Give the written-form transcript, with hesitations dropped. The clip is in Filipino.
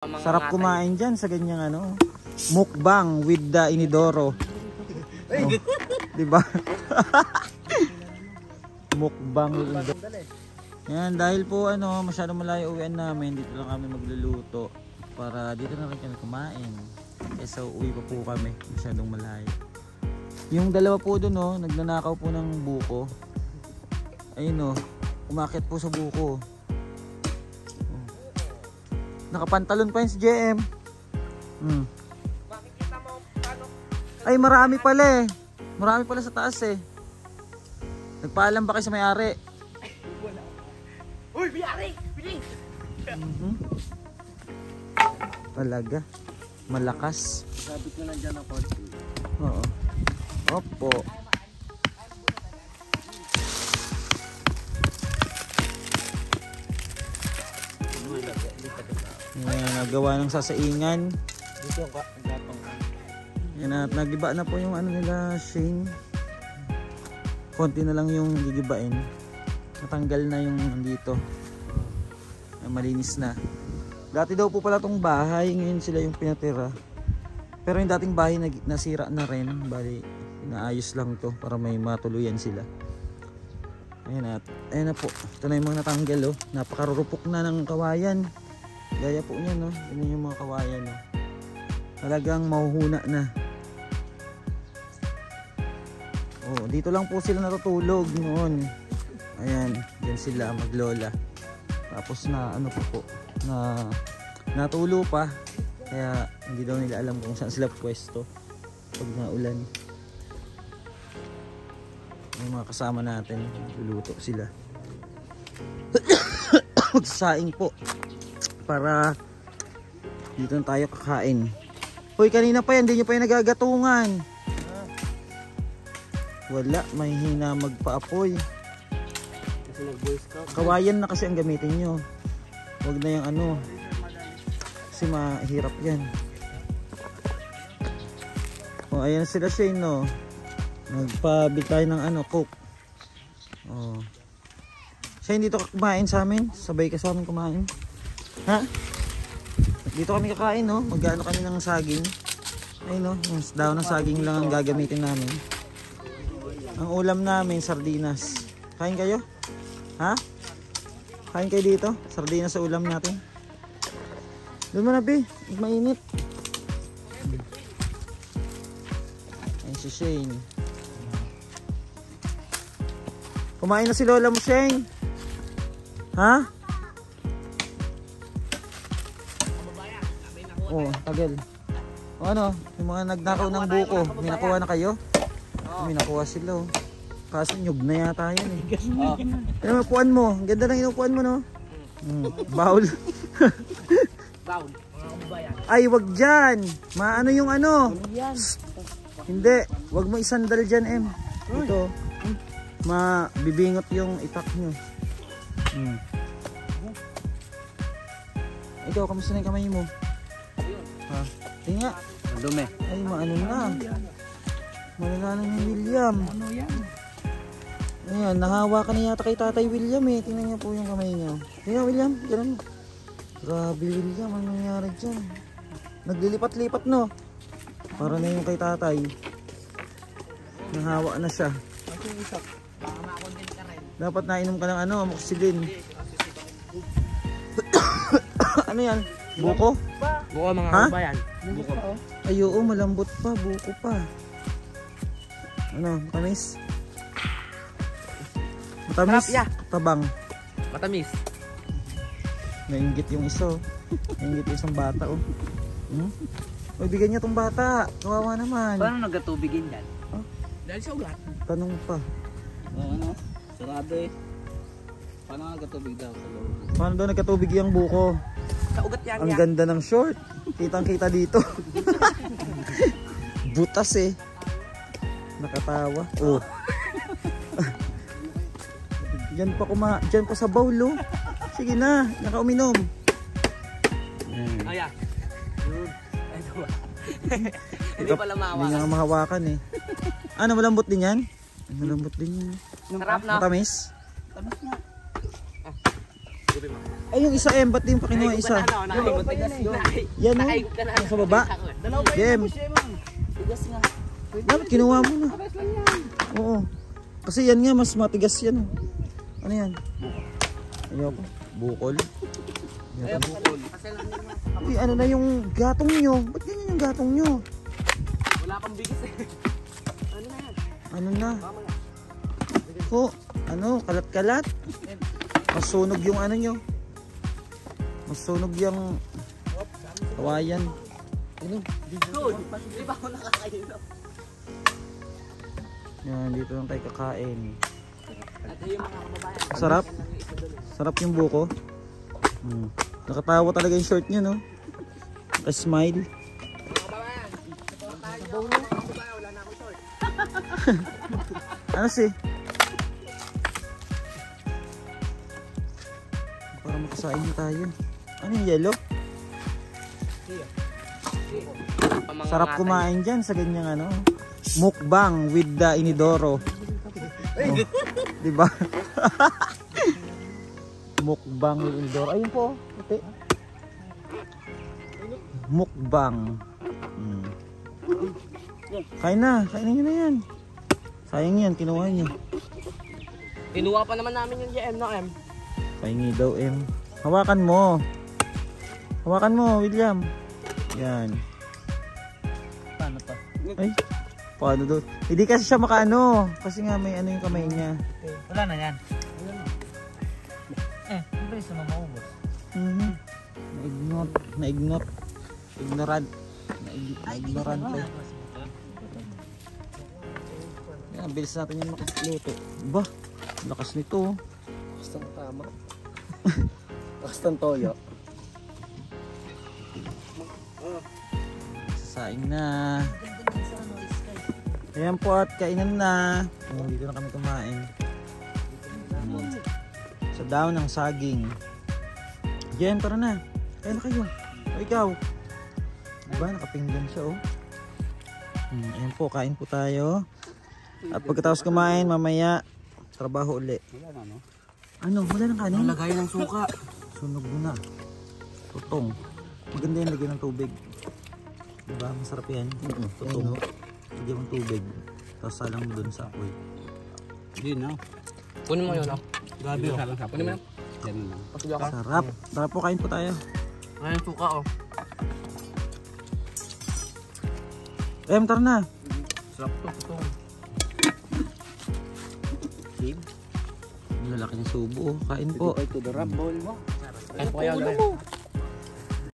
Sarap kumain dyan sa ganyang ano, mukbang with the inidoro. Oh, diba? Mukbang with inidoro. Yan, dahil po ano, masyadong malayo uwian namin, dito lang kami magluluto. Para dito na rin kami kumain. Kesa uwi pa po kami, masyadong malayo. Yung dalawa po dun oh, nagnanakaw po ng buko. Ayun oh, umakyat po sa buko. Nakapantalon pa yun si JM. Makikita mo paano? Ay marami pala eh. Marami pala sa taas eh. Nagpaalam ba kayo sa may-ari? Wala. Uy, may-ari! Bilis! Talaga. Malakas. Sabit ko lang dyan ang konti. Oo. Opo. Yan, nagawa ng sasaingan. Dito ang gatong. Yan at nagiba na po yung ano nila, Shane. Konti na lang yung gigibain. Natanggal na yung dito. Malinis na. Dati daw po pala tong bahay, ngayon sila yung pinatira. Pero yung dating bahay nasira na rin. Bali, inaayos lang to para may matuluyan sila. Ayan at, ayan na po. Ito na yung mga natanggal oh. Napakarurupok na ng kawayan. Gaya po niya no. Yan yung mga kawayan no. Talagang mahuhuna na. Oh, dito lang po sila natutulog noon. Ayan, diyan sila maglola. Tapos na ano po na natulo pa. Kaya hindi daw nila alam kung saan sila pwesto pag naulan. Yung mga kasama natin, luluto sila. Magsasaing po para dito na tayo kakain. Hoy, kanina pa yan, hindi nyo pa yung nagagatungan. Wala, may hina magpaapoy. Kasi nag-boy scout. Kawayan na kasi ang gamitin nyo. Huwag na yung ano. Kasi mahirap yan. O, ayan sila Shane no. Nagpabil tayo ng ano, coke. O. Shane, dito ka kumain sa amin? Sabay ka sa amin kumain? Ha? Dito kami kakain no. Mag-ano kami ng saging. Ayun no, yung daw ng saging lang ang gagamitin namin. Ang ulam namin, sardinas. Kain kayo? Ha? Kain kayo dito? Sardinas sa ulam natin. Doon mo na be, mainit. Ayun si Shane. Kumain na si Lola mo, Shane. Ha? Oh, tagal. O ano, yung mga nagnakaw ng buko, may nakuha na kayo? May nakuha sila oh. Kaso nyug na yata yan eh. Ano yung upuan mo? Ang ganda ng inupuan mo no? Baul. Baul. Ay wag dyan. Maano yung ano? Hindi. Wag mo isandal dyan em. Ito. Mabibingot yung itak nyo. Ito, kamusta na yung kamay mo? Ha? Tingnan. Dumi. Ay maano na. Malala ng William. Ano yan? Ayan, nahawa ka na yata kay Tatay William eh. Tingnan niya po yung kamay niya. Tingnan William, ganun. Grabe William, anong nangyari dyan? Naglilipat-lipat no. Para na yung kay Tatay. Nahawa na siya. Dapat nainom ka ng ano, amoxicillin. Ano yan? Buko? Buko mga kabayan. Buko. Ay oo, malambot pa, buko pa. Ano, matamis? Matamis? Sarap, yeah. Tabang. Matamis. Nainggit yung isa oh. Nainggit yung isang bata oh. Uy, bigyan niya tong bata. Kawawa naman. Paano nagkatubigin yan? Oh? Dahil sa ugat. Tanong pa. Ano? Sarado eh. Paano nagkatubig daw sa loob? Paano daw nagkatubig yung buko? Sa ugat yan. Ang ganda ng short. Kitang kita dito. Butas eh. Nakatawa. Oh. Diyan pa sa bowl oh. Sige na, nakauminom. Ayan. Ito ba? Hindi pala mahawakan. Hindi nga mahawakan eh. Ano, malambot din yan? Malambot din yan. Sarap na. Matamis? Tamis na. Gubi mo. Ay, yung isa ba't di yung pakinuha isa? Yan o, sa baba. Jem, Tigas nga. dapat kinuha mo na. Oo. Kasi yan nga, mas matigas yan. Ano yan? Ayoko. Bukol. Ayan, bukol. Uy, ano na yung gatong nyo? Ba't ganyan yung gatong nyo? Wala pang bigis eh. Ano na yan? Ano na? Po, ano, kalat-kalat. Masunog yung ano nyo. Masunog yung kawayan. Ano? Good. Di ba ako nakakain? Yan, dito lang tayo kakain. At yung mga kababayan. Sarap. Sarap yung buko. Nakatawa talaga yung short nyo, no? Smile. Ano si? Para makasain na tayo. Ano yung yellow? Sarap kumain dyan sa ganyang ano. Mukbang with the inidoro. Oh, diba? Mukbang with inidoro. Ayun po. Puti. Mukbang. Kain na. Kainin nyo na yan. Sayang yan. Kinuha niya. Kinuha pa naman namin yung GM na M. Pahingi daw M. Hawakan mo. Hawakan mo, William. Yan. Paano to? Ay. Paano daw? Hindi kasi siya makaano. Kasi nga may ano yung kamay niya. Wala na yan. Bilis naman maubos. Na-ignore. Ignorant. Na-ignorante. Yan, bilis natin yung makasluto. Bah, lakas nito. Bastang tama. Bastang toyo. Sasaing na. Ayan po at kainan na. Dito na kami kumain. Sa daon ng saging. Jen, tara na. Kaya na kayo. O ikaw. Diba, nakapinggan siya oh. Ayan po, kain po tayo. At pagkatapos kumain, mamaya trabaho uli. Ano? Wala nang kanin? Lagay ng suka. Sunog na. Tutong. Maganda yung lagyan ng tubig. Diba? Masarap yan. Tutong. Lagyan ng tubig. Tapos salang mo dun sa apoy. Hindi na. Kunin mo yun ah. Grabe oh. Kunin mo yun. Sarap. Tara po, kain po tayo. Ngayon suka oh. Tara na. Sarap to. Tutong. Lalaki ng subo. Kain po. Kain po kayo.